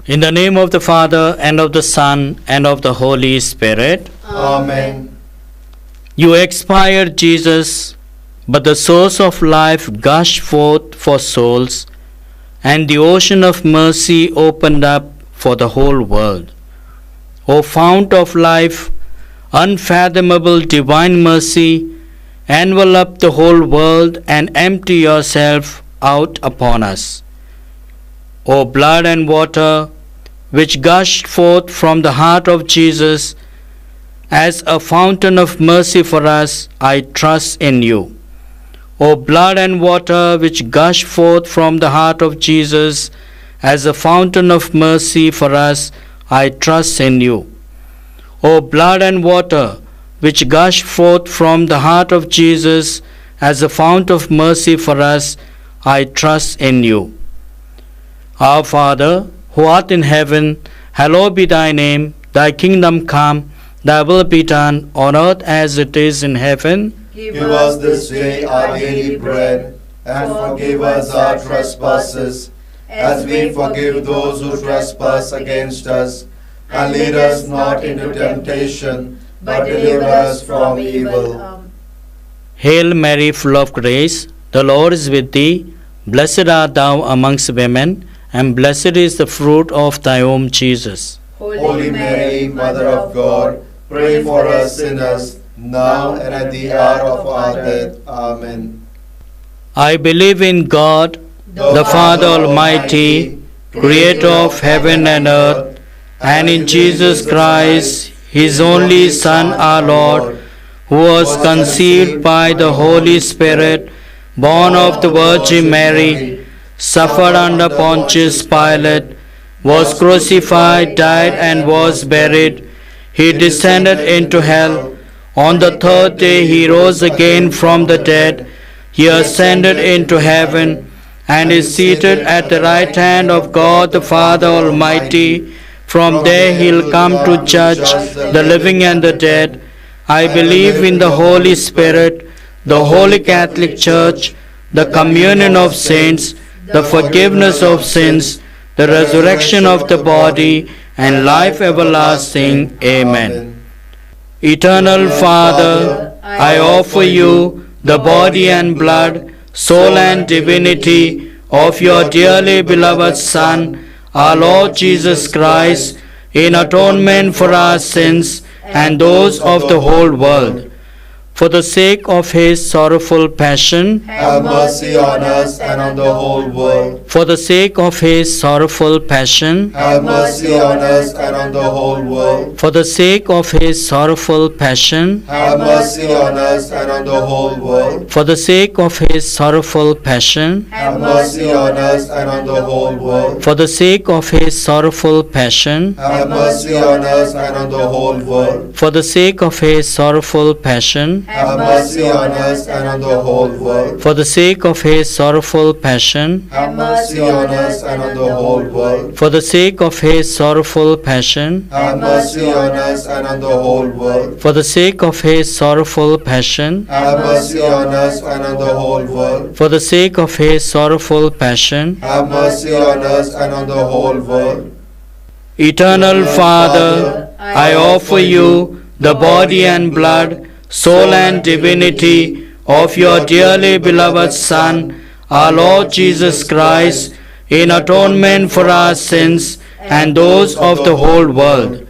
In the name of the Father, and of the Son, and of the Holy Spirit. Amen. You expired, Jesus, but the source of life gushed forth for souls, and the ocean of mercy opened up for the whole world. O fount of life, unfathomable divine mercy, envelop the whole world and empty yourself out upon us. O blood and water, which gushed forth from the heart of Jesus as a fountain of mercy for us, I trust in you. O blood and water, which gushed forth from the heart of Jesus as a fountain of mercy for us, I trust in you. O blood and water, which gushed forth from the heart of Jesus as a fount of mercy for us, I trust in you. Our Father, who art in heaven, hallowed be thy name. Thy kingdom come, thy will be done on earth as it is in heaven. Give us this day our daily bread, and forgive us our trespasses, as we forgive those who trespass against us. And lead us not into temptation, but deliver us from evil. Hail Mary, full of grace, the Lord is with thee. Blessed art thou amongst women, and blessed is the fruit of thy womb, Jesus. Holy Mary, Mother of God, pray for us sinners, now and at the hour of our death. Amen. I believe in God, the Father Almighty, creator of heaven and earth, and in Jesus Christ, his only Son, our Lord, who was conceived by the Holy Spirit, born of the Virgin Mary, suffered under Pontius Pilate, was crucified, died, and was buried. He descended into hell. On the third day he rose again from the dead. He ascended into heaven, and is seated at the right hand of God the Father Almighty. From there he'll come to judge the living and the dead. I believe in the Holy Spirit, the Holy Catholic Church, the communion of saints, the forgiveness of sins, the resurrection of the body, and life everlasting. Amen. Eternal Father, I offer you the body and blood, soul and divinity of your dearly beloved Son, our Lord Jesus Christ, in atonement for our sins and those of the whole world. For the sake of his sorrowful passion, have mercy on us and on the whole world. For the sake of his sorrowful passion, have mercy on us and on the whole world. For the sake of his sorrowful passion, have mercy on us and on the whole world. For the sake of his sorrowful passion, have mercy on us and on the whole world. For the sake of his sorrowful passion, have mercy on us and on the whole world. For the sake of his sorrowful passion, have mercy on us and on the whole world. For the sake of his sorrowful passion, have mercy on us and on the whole world. For the sake of his sorrowful passion, have mercy on us and on the whole world. For the sake of his sorrowful passion, have mercy on us and on the whole world. For the sake of his sorrowful passion, have mercy on us and on the whole world. Eternal Father, I offer you the body and blood, soul and divinity of your dearly beloved Son, our Lord Jesus Christ, in atonement for our sins and those of the whole world.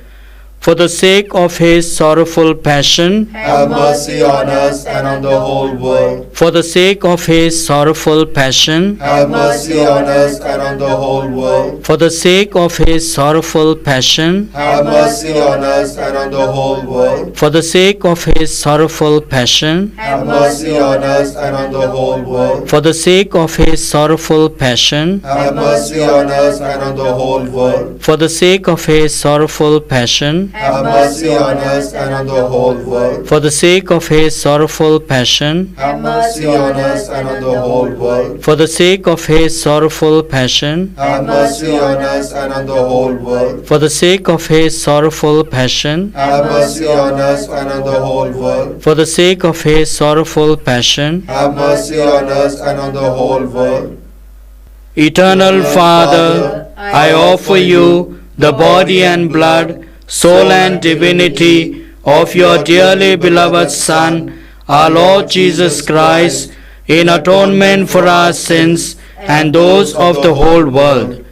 For the sake of his sorrowful passion, have mercy on us and on the whole world. For the sake of his sorrowful passion, have mercy on us and on the whole world. For the sake of his sorrowful passion, have mercy on us and on the whole world. For the sake of his sorrowful passion, have mercy on us and on the whole world. For the sake of his sorrowful passion, have mercy on us and on the whole world. For the sake of his sorrowful passion, have mercy on us and on the whole world. For the sake of his sorrowful passion, have mercy on us and on the whole world. For the sake of his sorrowful passion, have mercy on us and on the whole world. For the sake of his sorrowful passion, have mercy on us and on the whole world. For the sake of his sorrowful passion, have mercy on us and on the whole world. Eternal Father, I offer you the body and blood, soul and divinity of your dearly beloved Son, our Lord Jesus Christ, in atonement for our sins and those of the whole world.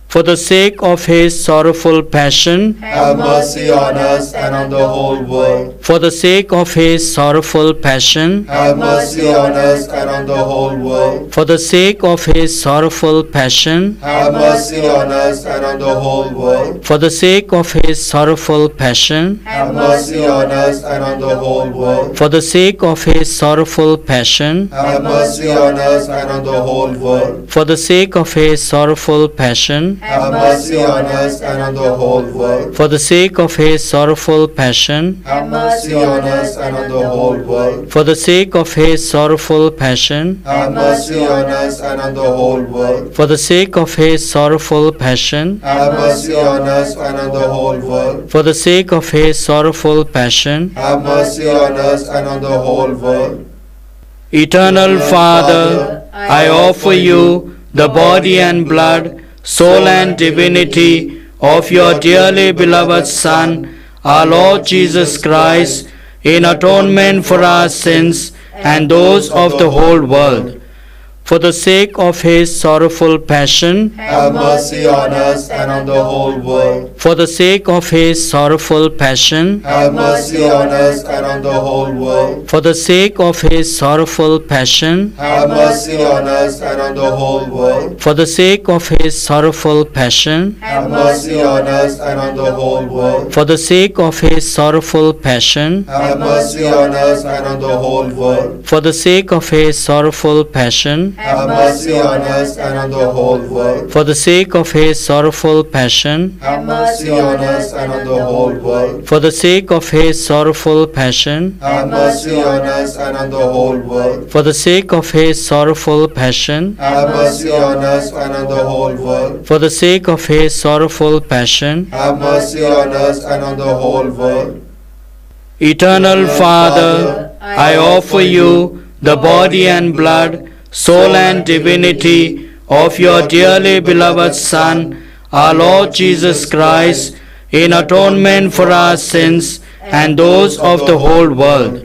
For the sake of his sorrowful passion, have mercy on us and on the whole world. for the sake of his sorrowful passion, Have mercy on us and on the whole world. for the sake of his sorrowful passion, Have mercy on us and on the whole world. for the sake of his sorrowful passion, Have mercy on us and on the whole world. for the sake of his sorrowful passion, Have mercy on us and on the whole world. for the sake of his sorrowful passion, Have mercy on us and on the whole world. for the sake of his sorrowful passion, Have mercy on us and on the whole world. for the sake of his sorrowful passion, Have mercy on us and on the whole world. for the sake of his sorrowful passion, Have mercy on us and on the whole world. for the sake of his sorrowful passion. Have mercy on us and on the whole world. Eternal Father, I offer you the body and blood, soul and divinity of your dearly beloved Son, our Lord Jesus Christ, in atonement for our sins and those of the whole world. For the sake of his sorrowful passion, Have mercy on us and on the whole world. for the sake of his sorrowful passion, Have mercy on us and on the whole world. for the sake of his sorrowful passion, Have mercy on us and on the whole world. for the sake of his sorrowful passion, Have mercy on us and on the whole world. for the sake of his sorrowful passion, Have mercy on us and on the whole world. for the sake of his sorrowful passion, Have mercy on us and on the whole world. for the sake of his sorrowful passion, Have mercy on us and on the whole world. for the sake of his sorrowful passion, Have mercy on us and on the whole world. for the sake of his sorrowful passion, Have mercy on us and on the whole world. for the sake of his sorrowful passion. Have mercy on us and on the whole world. Eternal Father, I offer you the body and blood, soul and divinity of your dearly beloved Son, our Lord Jesus Christ, in atonement for our sins and those of the whole world.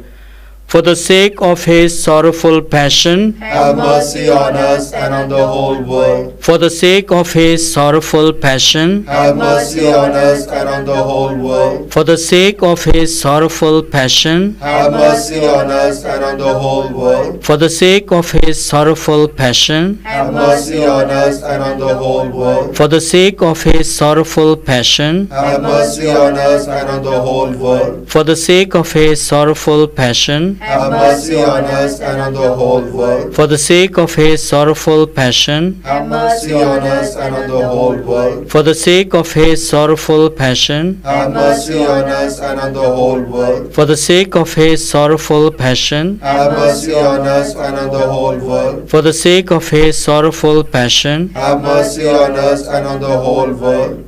For the sake of his sorrowful passion, Have mercy on us and on the whole world. for the sake of his sorrowful passion, Have mercy on us and on the whole world. for the sake of his sorrowful passion, Have mercy on us and on the whole world. for the sake of his sorrowful passion, Have mercy on us and on the whole world. for the sake of his sorrowful passion, Have mercy on us and on the whole world. for the sake of his sorrowful passion, Have mercy on us and on the whole world. for the sake of his sorrowful passion, Have mercy on us and on the whole world. for the sake of his sorrowful passion, Have mercy on us and on the whole world. for the sake of his sorrowful passion, Have mercy on us and on the whole world. for the sake of his sorrowful passion. Have mercy on us and on the whole world.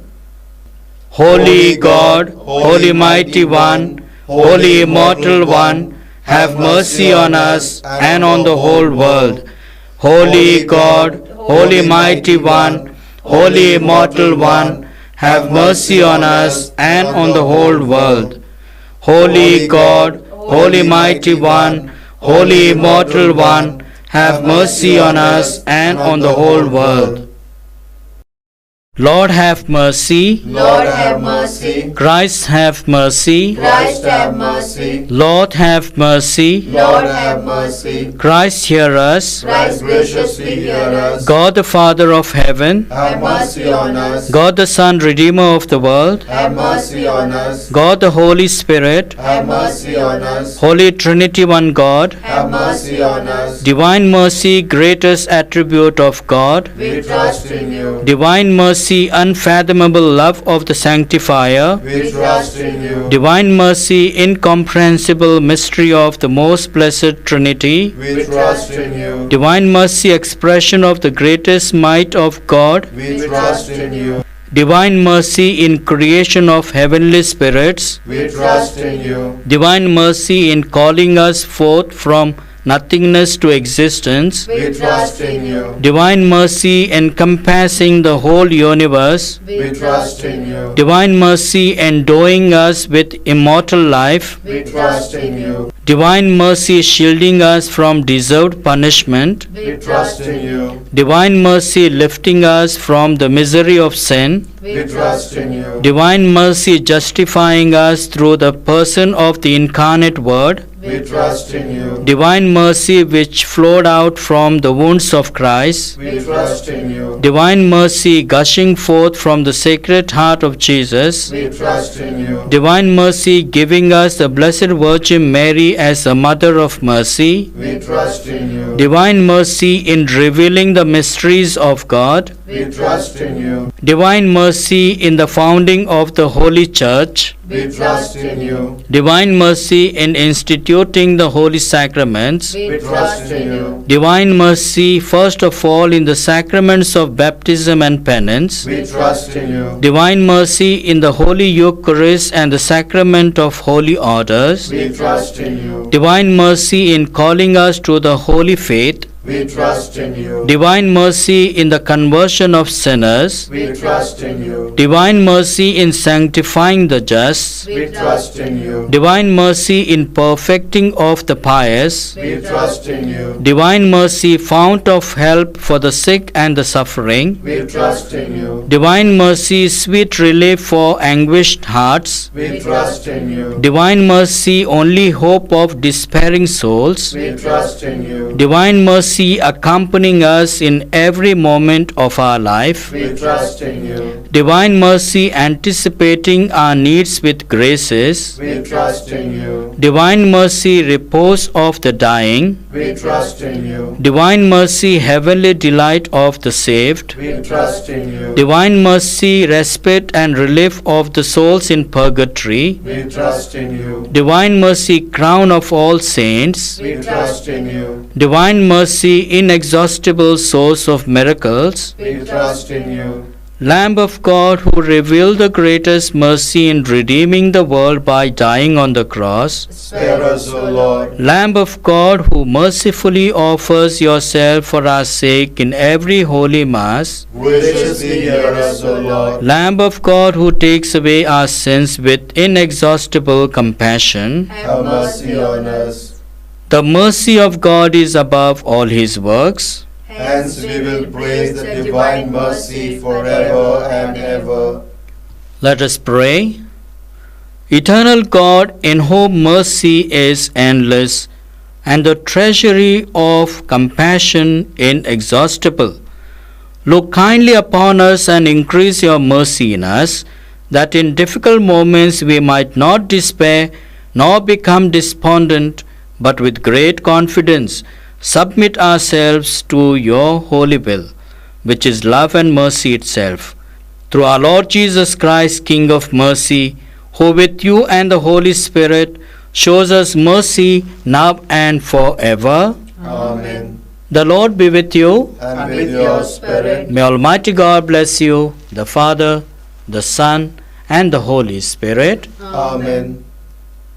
Holy God, Holy Mighty One, Holy Immortal One, have mercy on us and on the whole world. Holy God, Holy Mighty One, Holy Immortal One, have mercy on us and on the whole world. Holy God, Holy Mighty One, Holy Immortal One, have mercy on us and on the whole world. Lord have mercy. Lord have mercy. Christ have mercy. Christ have mercy. Lord have mercy. Lord have mercy. Christ hear us. Christ graciously hear us. God the Father of heaven, Have mercy on us. God the Son, Redeemer of the world, Have mercy on us. God the Holy Spirit, Have mercy on us. Holy Trinity one God, Have mercy on us. Divine mercy, greatest attribute of God, We trust in you. Divine mercy, unfathomable love of the Sanctifier, We trust in you. Divine mercy, incomprehensible mystery of the most blessed Trinity, We trust in you. Divine mercy, expression of the greatest might of God, We trust in you. Divine mercy in creation of heavenly spirits, We trust in you. Divine mercy in calling us forth from nothingness to existence, We trust in you. divine mercy encompassing the whole universe, We trust in you. divine mercy endowing us with immortal life, We trust in you. divine mercy shielding us from deserved punishment, We trust in you. divine mercy lifting us from the misery of sin, We trust in you. divine mercy justifying us through the person of the incarnate Word, We trust in you. divine mercy which flowed out from the wounds of Christ, We trust in you. divine mercy gushing forth from the Sacred Heart of Jesus, We trust in you. divine mercy giving us the Blessed Virgin Mary as a Mother of Mercy, We trust in you. divine mercy in revealing the mysteries of God, We trust in you. divine mercy in the founding of the Holy Church, We trust in you. divine mercy in instituting the holy sacraments, We trust in you. divine mercy first of all in the sacraments of baptism and penance, We trust in you. divine mercy in the Holy Eucharist and the sacrament of holy orders, We trust in you. divine mercy in calling us to the holy faith, We trust in you. divine mercy in the conversion of sinners, We trust in you. divine mercy in sanctifying the just, We trust in you. divine mercy in perfecting of the pious, We trust in you. divine mercy fount of help for the sick and the suffering, We trust in you. divine mercy sweet relief for anguished hearts, We trust in you. divine mercy only hope of despairing souls, We trust in you. divine mercy accompanying us in every moment of our life, We trust in you. divine mercy anticipating our needs with graces, We trust in you. divine mercy repose of the dying, We trust in you. divine mercy heavenly delight of the saved, We trust in you. divine mercy respite and relief of the souls in purgatory, We trust in you. divine mercy crown of all saints, We trust in you. divine mercy inexhaustible source of miracles, We trust in you. Lamb of God who revealed the greatest mercy in redeeming the world by dying on the cross, Spare us, O Lord. Lamb of God who mercifully offers yourself for our sake in every holy mass, Graciously hear us, O Lord. Lamb of God who takes away our sins with inexhaustible compassion, Have mercy on us. the mercy of God is above all his works. Hence we will praise the divine mercy forever and ever. Let us pray. Eternal God, in whom mercy is endless and the treasury of compassion inexhaustible, look kindly upon us and increase your mercy in us, that in difficult moments we might not despair nor become despondent, but with great confidence submit ourselves to your holy will, which is love and mercy itself. Through our Lord Jesus Christ, King of mercy, who with you and the Holy Spirit shows us mercy now and forever. Amen. The Lord be with you. And with your spirit. May Almighty God bless you, the Father, the Son, and the Holy Spirit. Amen.